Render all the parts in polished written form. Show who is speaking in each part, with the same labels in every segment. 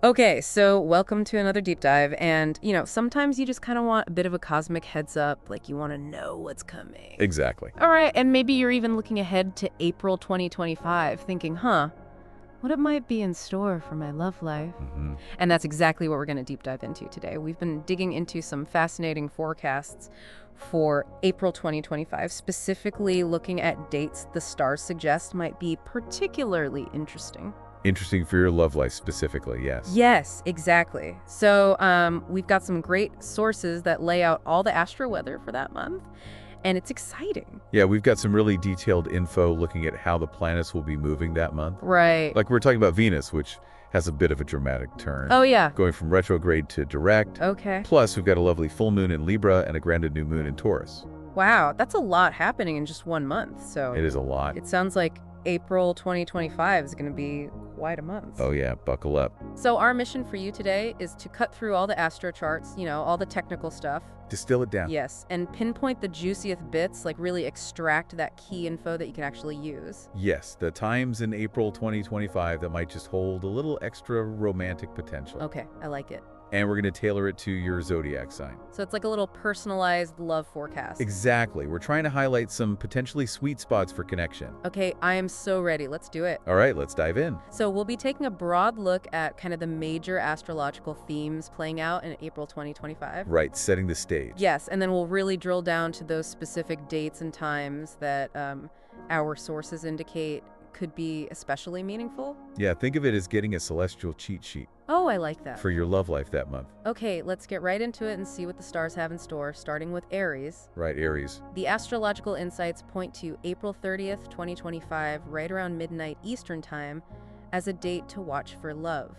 Speaker 1: Okay, so welcome to another deep dive. And, sometimes you just kind of want a bit of a cosmic heads up, like you want to know what's coming.
Speaker 2: Exactly.
Speaker 1: All right, and maybe you're even looking ahead to April 2025, thinking, what it might be in store for my love life. And that's exactly what we're going to deep dive into today. We've been digging into some fascinating forecasts for April 2025, specifically looking at dates the stars suggest might be particularly interesting.
Speaker 2: Interesting for your love life specifically, yes.
Speaker 1: Yes, exactly. So we've got some great sources that lay out all the astro weather for that month, and it's exciting.
Speaker 2: Yeah, we've got some really detailed info looking at how the planets will be moving that month.
Speaker 1: Right.
Speaker 2: Like we're talking about Venus, which has a bit of a dramatic turn.
Speaker 1: Oh, yeah.
Speaker 2: Going from retrograde to direct.
Speaker 1: Okay.
Speaker 2: Plus, we've got a lovely full moon in Libra and a grounded new moon in Taurus.
Speaker 1: Wow, that's a lot happening in just 1 month. So
Speaker 2: It is a lot.
Speaker 1: it sounds like April 2025 is going to be quite a month.
Speaker 2: Oh yeah, buckle up.
Speaker 1: So our mission for you today is to cut through all the astro charts, all the technical stuff.
Speaker 2: Distill it down.
Speaker 1: Yes, and pinpoint the juiciest bits, like really extract that key info that you can actually use.
Speaker 2: Yes, the times in April 2025 that might just hold a little extra romantic potential.
Speaker 1: Okay, I like it.
Speaker 2: And we're going to tailor it to your zodiac sign.
Speaker 1: So it's like a little personalized love forecast.
Speaker 2: Exactly. We're trying to highlight some potentially sweet spots for connection.
Speaker 1: Okay, I am so ready. Let's do it.
Speaker 2: All right, let's dive in.
Speaker 1: So we'll be taking a broad look at kind of the major astrological themes playing out in April 2025.
Speaker 2: Right, setting the stage.
Speaker 1: Yes, and then we'll really drill down to those specific dates and times that our sources indicate could be especially meaningful.
Speaker 2: Yeah, think of it as getting a celestial cheat sheet
Speaker 1: Oh, I like that.
Speaker 2: for your love life that month.
Speaker 1: Okay, let's get right into it and see what the stars have in store, starting with Aries.
Speaker 2: Right, Aries.
Speaker 1: The astrological insights point to April 30th, 2025, right around midnight Eastern Time, as a date to watch for love.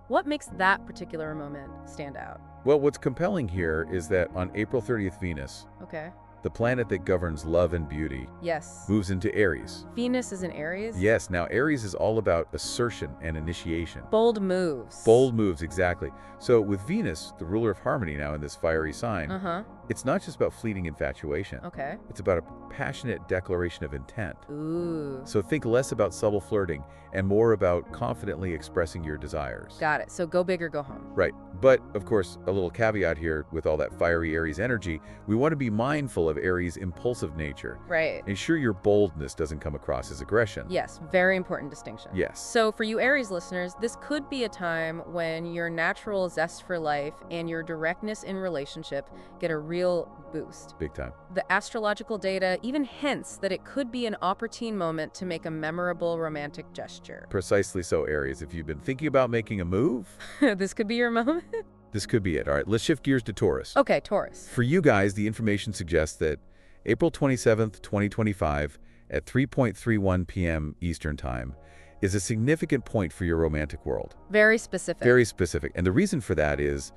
Speaker 1: What makes that particular moment stand out?
Speaker 2: Well, what's compelling here is that on April 30th, Venus,
Speaker 1: Okay.
Speaker 2: the planet that governs love and beauty,
Speaker 1: Yes.
Speaker 2: moves into Aries.
Speaker 1: Venus is in Aries?
Speaker 2: Yes, now Aries is all about assertion and initiation.
Speaker 1: Bold moves.
Speaker 2: Bold moves, exactly. So with Venus, the ruler of harmony now in this fiery sign,
Speaker 1: Uh-huh.
Speaker 2: it's not just about fleeting infatuation.
Speaker 1: Okay.
Speaker 2: It's about a passionate declaration of intent.
Speaker 1: Ooh.
Speaker 2: So think less about subtle flirting and more about confidently expressing your desires.
Speaker 1: Got it. So go big or go home.
Speaker 2: Right. But, of course, a little caveat here with all that fiery Aries energy, we want to be mindful of Aries' impulsive nature.
Speaker 1: Right.
Speaker 2: Ensure your boldness doesn't come across as aggression.
Speaker 1: Yes, very important distinction.
Speaker 2: Yes.
Speaker 1: So for you Aries listeners, this could be a time when your natural zest for life and your directness in relationship get a real boost.
Speaker 2: Big time.
Speaker 1: The astrological data even hints that it could be an opportune moment to make a memorable romantic gesture.
Speaker 2: Precisely so, Aries. If you've been thinking about making a move,
Speaker 1: This could be your moment.
Speaker 2: this could be it. All right, let's shift gears to Taurus.
Speaker 1: Okay, Taurus.
Speaker 2: For you guys, the information suggests that April 27th, 2025, at 3:31 p.m. Eastern Time, is a significant point for your romantic world.
Speaker 1: Very specific.
Speaker 2: Very specific. And the reason for that is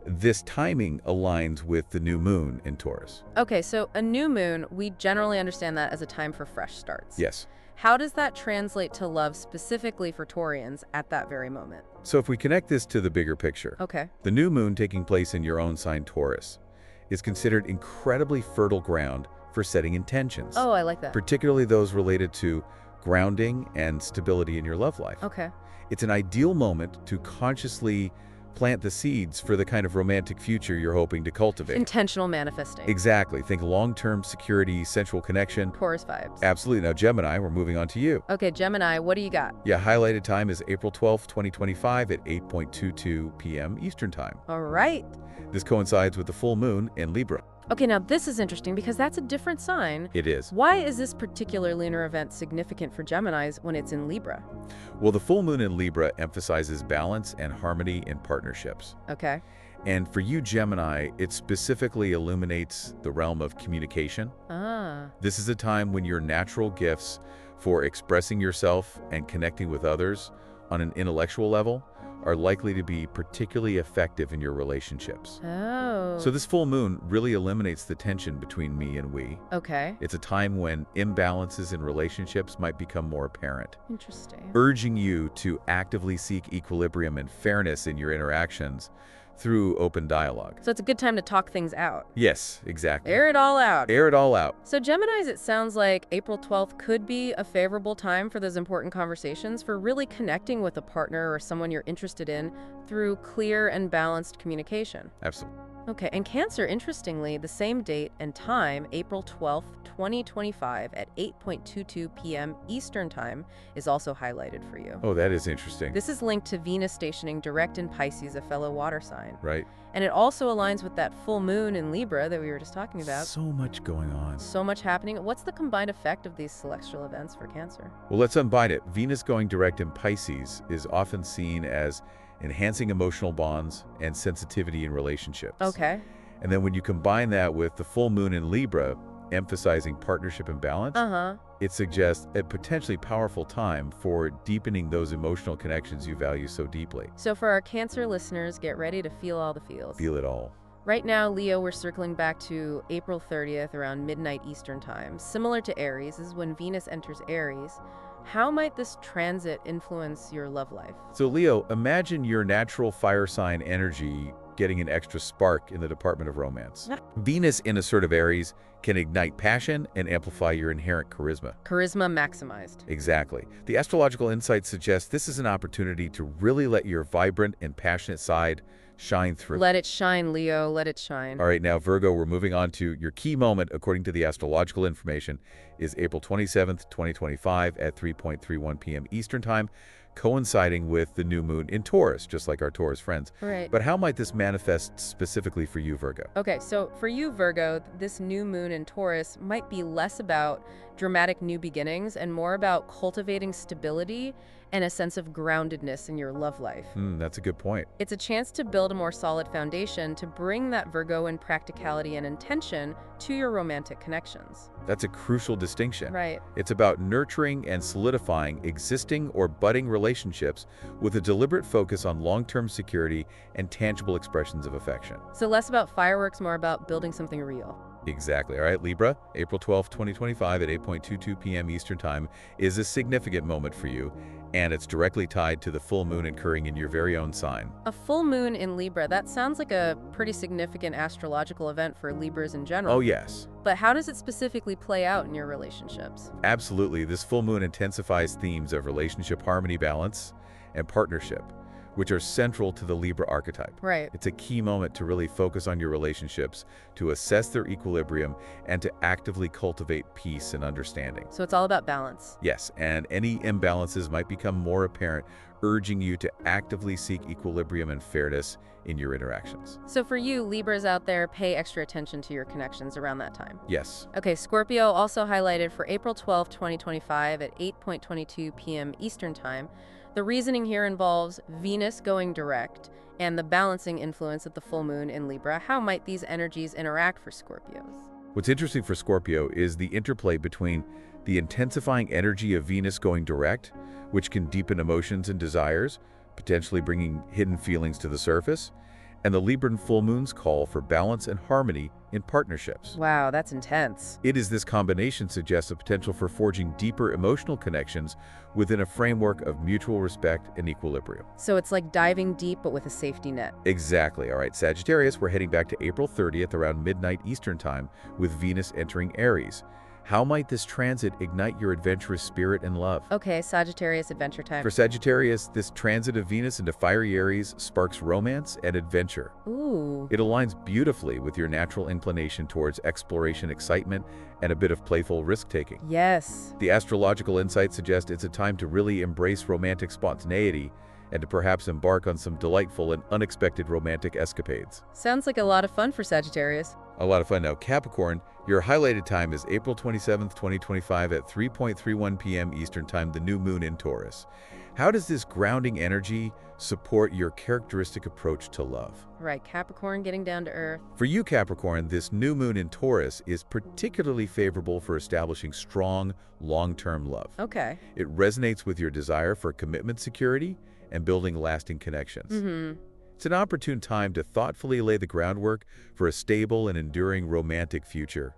Speaker 2: this timing aligns with the new moon in Taurus.
Speaker 1: Okay, so a new moon, we generally understand that as a time for fresh starts.
Speaker 2: Yes.
Speaker 1: How does that translate to love specifically for Taurians at that very moment?
Speaker 2: So if we connect this to the bigger picture,
Speaker 1: Okay.
Speaker 2: the new moon taking place in your own sign Taurus is considered incredibly fertile ground for setting intentions.
Speaker 1: Oh, I like that.
Speaker 2: Particularly those related to grounding and stability in your love life.
Speaker 1: Okay.
Speaker 2: It's an ideal moment to consciously plant the seeds for the kind of romantic future you're hoping to cultivate.
Speaker 1: Intentional manifesting.
Speaker 2: Exactly. Think long-term security, sensual connection.
Speaker 1: Taurus vibes.
Speaker 2: Absolutely. Now, Gemini, we're moving on to you.
Speaker 1: Okay, Gemini, what do you got?
Speaker 2: Yeah, highlighted time is April 12th, 2025 at 8:22 p.m. Eastern Time.
Speaker 1: All right.
Speaker 2: This coincides with the full moon in Libra.
Speaker 1: Okay, now this is interesting because that's a different sign.
Speaker 2: It is.
Speaker 1: Why is this particular lunar event significant for Geminis when it's in Libra?
Speaker 2: Well, the full moon in Libra emphasizes balance and harmony in partnerships.
Speaker 1: Okay.
Speaker 2: And for you, Gemini, it specifically illuminates the realm of communication.
Speaker 1: Ah.
Speaker 2: This is a time when your natural gifts for expressing yourself and connecting with others on an intellectual level are likely to be particularly effective in your relationships.
Speaker 1: Oh.
Speaker 2: So this full moon really eliminates the tension between me and we.
Speaker 1: Okay.
Speaker 2: It's a time when imbalances in relationships might become more apparent,
Speaker 1: Interesting.
Speaker 2: urging you to actively seek equilibrium and fairness in your interactions through open dialogue.
Speaker 1: So it's a good time to talk things out.
Speaker 2: Yes, exactly.
Speaker 1: Air it all out.
Speaker 2: Air it all out.
Speaker 1: So Geminis, it sounds like April 12th could be a favorable time for those important conversations, for really connecting with a partner or someone you're interested in through clear and balanced communication.
Speaker 2: Absolutely.
Speaker 1: Okay, and Cancer, interestingly, the same date and time, April 12th, 2025 at 8:22 p.m. Eastern Time, is also highlighted for you.
Speaker 2: Oh, that is interesting.
Speaker 1: This is linked to Venus stationing direct in Pisces, a fellow water sign.
Speaker 2: Right.
Speaker 1: And it also aligns with that full moon in Libra that we were just talking about.
Speaker 2: So much going on.
Speaker 1: So much happening. What's the combined effect of these celestial events for Cancer?
Speaker 2: Well, let's unbind it. Venus going direct in Pisces is often seen as enhancing emotional bonds and sensitivity in relationships.
Speaker 1: Okay.
Speaker 2: And then when you combine that with the full moon in Libra, emphasizing partnership and balance, it suggests a potentially powerful time for deepening those emotional connections you value so deeply.
Speaker 1: So for our Cancer listeners, get ready to feel all the feels.
Speaker 2: Feel it all.
Speaker 1: Right now, Leo, we're circling back to April 30th around midnight Eastern Time. Similar to Aries, this is when Venus enters Aries. How might this transit influence your love life?
Speaker 2: So Leo, imagine your natural fire sign energy getting an extra spark in the department of romance. Venus in assertive Aries can ignite passion and amplify your inherent charisma.
Speaker 1: Charisma maximized.
Speaker 2: Exactly. The astrological insights suggest this is an opportunity to really let your vibrant and passionate side shine through.
Speaker 1: Let it shine, Leo. Let it shine.
Speaker 2: All right, now, Virgo, we're moving on to your key moment, according to the astrological information, is April 27th, 2025 at 3:31 p.m. Eastern Time, coinciding with the new moon in Taurus, just like our Taurus friends.
Speaker 1: Right.
Speaker 2: But how might this manifest specifically for you, Virgo?
Speaker 1: Okay, so for you, Virgo, this new moon in Taurus might be less about dramatic new beginnings and more about cultivating stability and a sense of groundedness in your love life.
Speaker 2: That's a good point.
Speaker 1: It's a chance to build a more solid foundation to bring that Virgoan practicality and intention to your romantic connections.
Speaker 2: That's a crucial distinction.
Speaker 1: Right.
Speaker 2: It's about nurturing and solidifying existing or budding relationships with a deliberate focus on long-term security and tangible expressions of affection.
Speaker 1: So less about fireworks, more about building something real.
Speaker 2: Exactly. All right, Libra, April 12th, 2025 at 8:22 p.m. Eastern Time is a significant moment for you, and it's directly tied to the full moon occurring in your very own sign.
Speaker 1: A full moon in Libra, that sounds like a pretty significant astrological event for Libras in general.
Speaker 2: Oh, yes.
Speaker 1: But how does it specifically play out in your relationships?
Speaker 2: Absolutely. This full moon intensifies themes of relationship harmony, balance, and partnership, which are central to the Libra archetype.
Speaker 1: Right.
Speaker 2: It's a key moment to really focus on your relationships, to assess their equilibrium, and to actively cultivate peace and understanding.
Speaker 1: So it's all about balance.
Speaker 2: Yes, and any imbalances might become more apparent, urging you to actively seek equilibrium and fairness in your interactions.
Speaker 1: So for you, Libras out there, pay extra attention to your connections around that time.
Speaker 2: Yes.
Speaker 1: Okay, Scorpio also highlighted for April 12, 2025 at 8:22 p.m. Eastern Time. The reasoning here involves Venus going direct and the balancing influence of the full moon in Libra. How might these energies interact for Scorpios?
Speaker 2: What's interesting for Scorpio is the interplay between the intensifying energy of Venus going direct, which can deepen emotions and desires, potentially bringing hidden feelings to the surface, and the Libran full moon's call for balance and harmony in partnerships.
Speaker 1: Wow, that's intense.
Speaker 2: It is this combination suggests a potential for forging deeper emotional connections within a framework of mutual respect and equilibrium.
Speaker 1: So it's like diving deep, but with a safety net.
Speaker 2: Exactly. All right, Sagittarius, we're heading back to April 30th around midnight Eastern Time with Venus entering Aries. How might this transit ignite your adventurous spirit and love?
Speaker 1: Okay, Sagittarius adventure time.
Speaker 2: For Sagittarius, this transit of Venus into fiery Aries sparks romance and adventure.
Speaker 1: Ooh.
Speaker 2: It aligns beautifully with your natural inclination towards exploration, excitement, and a bit of playful risk-taking.
Speaker 1: Yes.
Speaker 2: The astrological insights suggest it's a time to really embrace romantic spontaneity and to perhaps embark on some delightful and unexpected romantic escapades.
Speaker 1: Sounds like a lot of fun for Sagittarius.
Speaker 2: A lot of fun. Now, Capricorn, your highlighted time is April 27th, 2025 at 3:31 p.m. Eastern Time, the new moon in Taurus. How does this grounding energy support your characteristic approach to love?
Speaker 1: Right, Capricorn getting down to earth.
Speaker 2: For you, Capricorn, this new moon in Taurus is particularly favorable for establishing strong, long-term love.
Speaker 1: Okay.
Speaker 2: It resonates with your desire for commitment security and building lasting connections. It's an opportune time to thoughtfully lay the groundwork for a stable and enduring romantic future.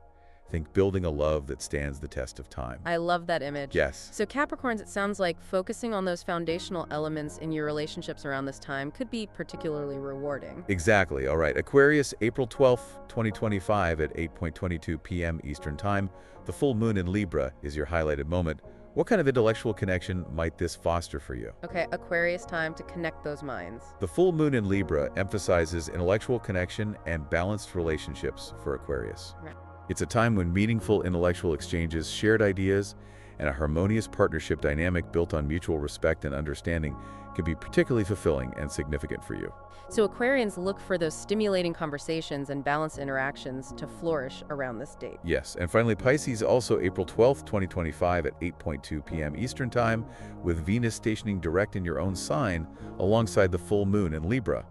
Speaker 2: Think building a love that stands the test of time.
Speaker 1: I love that image.
Speaker 2: Yes.
Speaker 1: So Capricorns, it sounds like focusing on those foundational elements in your relationships around this time could be particularly rewarding.
Speaker 2: Exactly. All right. Aquarius, April 12th, 2025 at 8:22 p.m. Eastern Time. The full moon in Libra is your highlighted moment. What kind of intellectual connection might this foster for you?
Speaker 1: Okay, Aquarius time to connect those minds.
Speaker 2: The full moon in Libra emphasizes intellectual connection and balanced relationships for Aquarius.
Speaker 1: Right.
Speaker 2: It's a time when meaningful intellectual exchanges, shared ideas, and a harmonious partnership dynamic built on mutual respect and understanding can be particularly fulfilling and significant for you.
Speaker 1: So Aquarians look for those stimulating conversations and balanced interactions to flourish around this date.
Speaker 2: Yes, and finally Pisces, also April 12th, 2025 at 8:02 p.m. Eastern Time, with Venus stationing direct in your own sign alongside the full moon in Libra.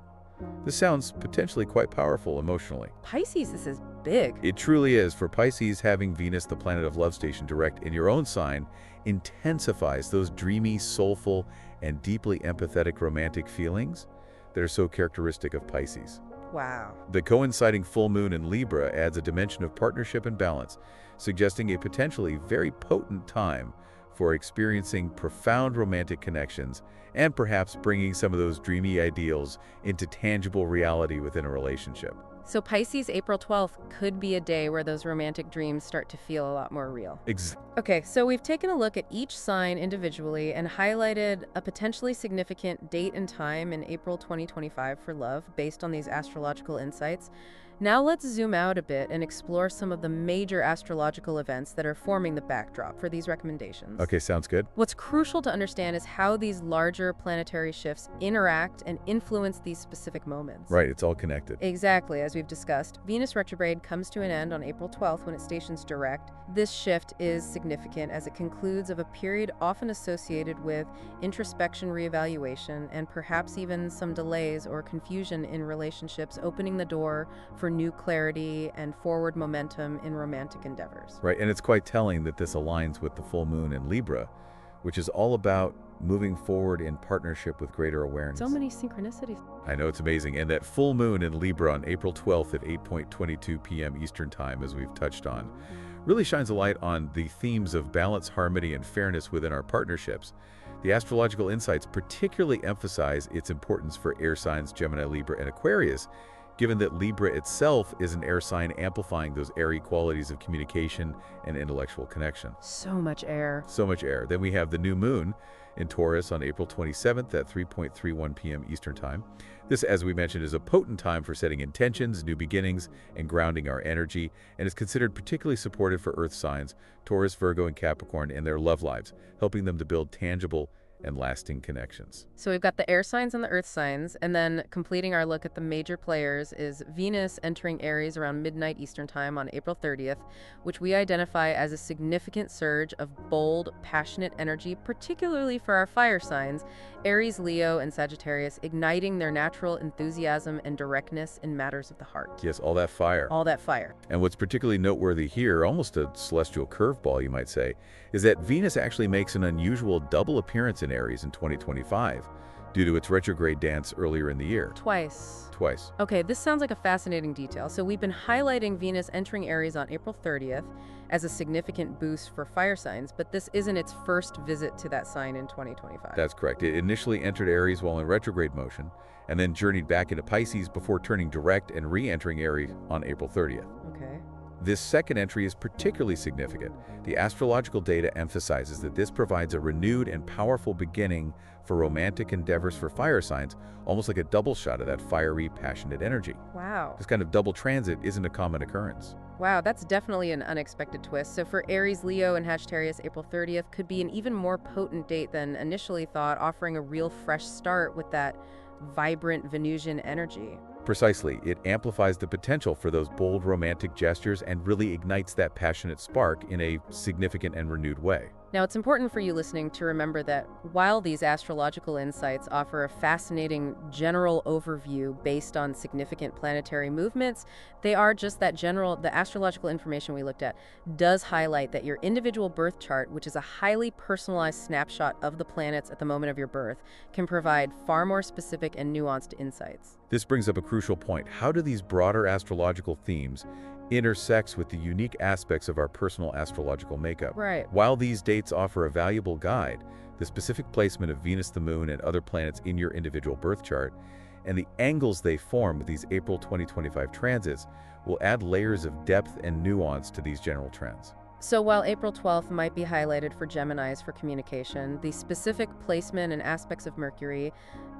Speaker 2: This sounds potentially quite powerful emotionally.
Speaker 1: Pisces, this is big.
Speaker 2: It truly is. For Pisces, having Venus, the planet of love, station direct in your own sign intensifies those dreamy, soulful, and deeply empathetic romantic feelings that are so characteristic of Pisces.
Speaker 1: Wow.
Speaker 2: The coinciding full moon in Libra adds a dimension of partnership and balance, suggesting a potentially very potent time for experiencing profound romantic connections and perhaps bringing some of those dreamy ideals into tangible reality within a relationship.
Speaker 1: So Pisces, April 12th could be a day where those romantic dreams start to feel a lot more real. Okay, so we've taken a look at each sign individually and highlighted a potentially significant date and time in April 2025 for love based on these astrological insights. Now let's zoom out a bit and explore some of the major astrological events that are forming the backdrop for these recommendations.
Speaker 2: Okay, sounds good.
Speaker 1: What's crucial to understand is how these larger planetary shifts interact and influence these specific moments.
Speaker 2: Right, it's all connected.
Speaker 1: Exactly, as we've discussed. Venus retrograde comes to an end on April 12th when it stations direct. This shift is significant as it concludes of a period often associated with introspection, reevaluation, and perhaps even some delays or confusion in relationships, opening the door for new clarity and forward momentum in romantic endeavors.
Speaker 2: Right, and it's quite telling that this aligns with the full moon in Libra, which is all about moving forward in partnership with greater awareness.
Speaker 1: So many synchronicities.
Speaker 2: I know, it's amazing. And that full moon in Libra on April 12th at 8:22 p.m. Eastern Time, as we've touched on, really shines a light on the themes of balance, harmony, and fairness within our partnerships. The astrological insights particularly emphasize its importance for air signs Gemini, Libra, and Aquarius, given that Libra itself is an air sign amplifying those airy qualities of communication and intellectual connection.
Speaker 1: So much air.
Speaker 2: So much air. Then we have the new moon in Taurus on April 27th at 3:31 p.m. Eastern Time. This, as we mentioned, is a potent time for setting intentions, new beginnings, and grounding our energy, and is considered particularly supportive for Earth signs, Taurus, Virgo, and Capricorn, in their love lives, helping them to build tangible and lasting connections.
Speaker 1: So we've got the air signs and the earth signs, and then completing our look at the major players is Venus entering Aries around midnight Eastern Time on April 30th, which we identify as a significant surge of bold, passionate energy, particularly for our fire signs, Aries, Leo, and Sagittarius, igniting their natural enthusiasm and directness in matters of the heart.
Speaker 2: Yes, all that fire.
Speaker 1: All that fire.
Speaker 2: And what's particularly noteworthy here, almost a celestial curveball you might say, is that Venus actually makes an unusual double appearance in Aries in 2025 due to its retrograde dance earlier in the year.
Speaker 1: Twice.
Speaker 2: Okay,
Speaker 1: this sounds like a fascinating detail. So we've been highlighting Venus entering Aries on April 30th as a significant boost for fire signs, but this isn't its first visit to that sign in 2025.
Speaker 2: That's correct. It initially entered Aries while in retrograde motion, and then journeyed back into Pisces before turning direct and re-entering Aries on April 30th.
Speaker 1: Okay.
Speaker 2: This second entry is particularly significant. The astrological data emphasizes that this provides a renewed and powerful beginning for romantic endeavors for fire signs, almost like a double shot of that fiery, passionate energy.
Speaker 1: Wow.
Speaker 2: This kind of double transit isn't a common occurrence.
Speaker 1: Wow, that's definitely an unexpected twist. So for Aries, Leo, and Sagittarius, April 30th could be an even more potent date than initially thought, offering a real fresh start with that vibrant Venusian energy.
Speaker 2: Precisely, it amplifies the potential for those bold romantic gestures and really ignites that passionate spark in a significant and renewed way.
Speaker 1: Now, it's important for you listening to remember that while these astrological insights offer a fascinating general overview based on significant planetary movements, they are just that general. The astrological information we looked at does highlight that your individual birth chart, which is a highly personalized snapshot of the planets at the moment of your birth, can provide far more specific and nuanced insights.
Speaker 2: This brings up a crucial point. How do these broader astrological themes intersects with the unique aspects of our personal astrological makeup.
Speaker 1: Right.
Speaker 2: While these dates offer a valuable guide, the specific placement of Venus, the Moon, and other planets in your individual birth chart, and the angles they form with these April 2025 transits will add layers of depth and nuance to these general trends.
Speaker 1: So while April 12th might be highlighted for Geminis for communication, the specific placement and aspects of Mercury,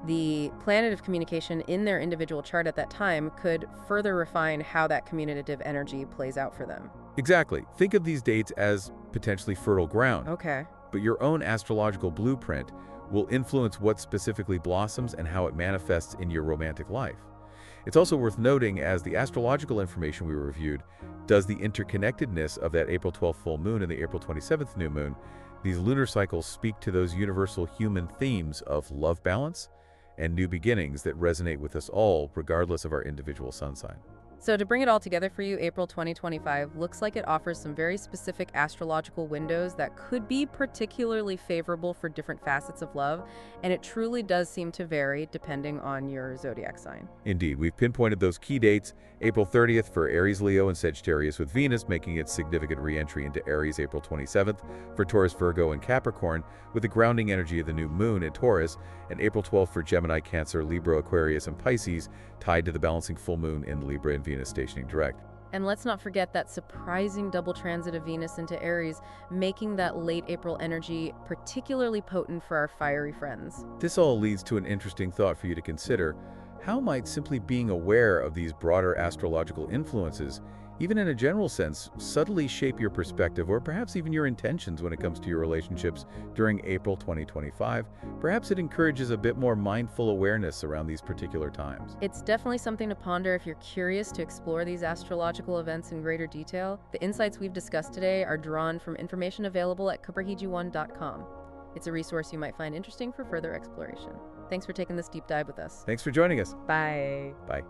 Speaker 1: the planet of communication in their individual chart at that time, could further refine how that communicative energy plays out for them.
Speaker 2: Exactly. Think of these dates as potentially fertile ground.
Speaker 1: Okay.
Speaker 2: But your own astrological blueprint will influence what specifically blossoms and how it manifests in your romantic life. It's also worth noting, as the astrological information we reviewed does the interconnectedness of that April 12th full moon and the April 27th new moon, these lunar cycles speak to those universal human themes of love balance and new beginnings that resonate with us all, regardless of our individual sun sign.
Speaker 1: So to bring it all together for you, April 2025 looks like it offers some very specific astrological windows that could be particularly favorable for different facets of love, and it truly does seem to vary depending on your zodiac sign.
Speaker 2: Indeed, we've pinpointed those key dates: April 30th for Aries, Leo, and Sagittarius with Venus making its significant re-entry into Aries, April 27th for Taurus, Virgo, and Capricorn with the grounding energy of the new moon in Taurus, and April 12th for Gemini, Cancer, Libra, Aquarius, and Pisces tied to the balancing full moon in Libra and Venus stationing direct.
Speaker 1: And let's not forget that surprising double transit of Venus into Aries, making that late April energy particularly potent for our fiery friends.
Speaker 2: This all leads to an interesting thought for you to consider. How might simply being aware of these broader astrological influences, even in a general sense, subtly shape your perspective or perhaps even your intentions when it comes to your relationships during April 2025? Perhaps it encourages a bit more mindful awareness around these particular times.
Speaker 1: It's definitely something to ponder if you're curious to explore these astrological events in greater detail. The insights we've discussed today are drawn from information available at kuperhiji1.com. It's a resource you might find interesting for further exploration. Thanks for taking this deep dive with us.
Speaker 2: Thanks for joining us.
Speaker 1: Bye.
Speaker 2: Bye.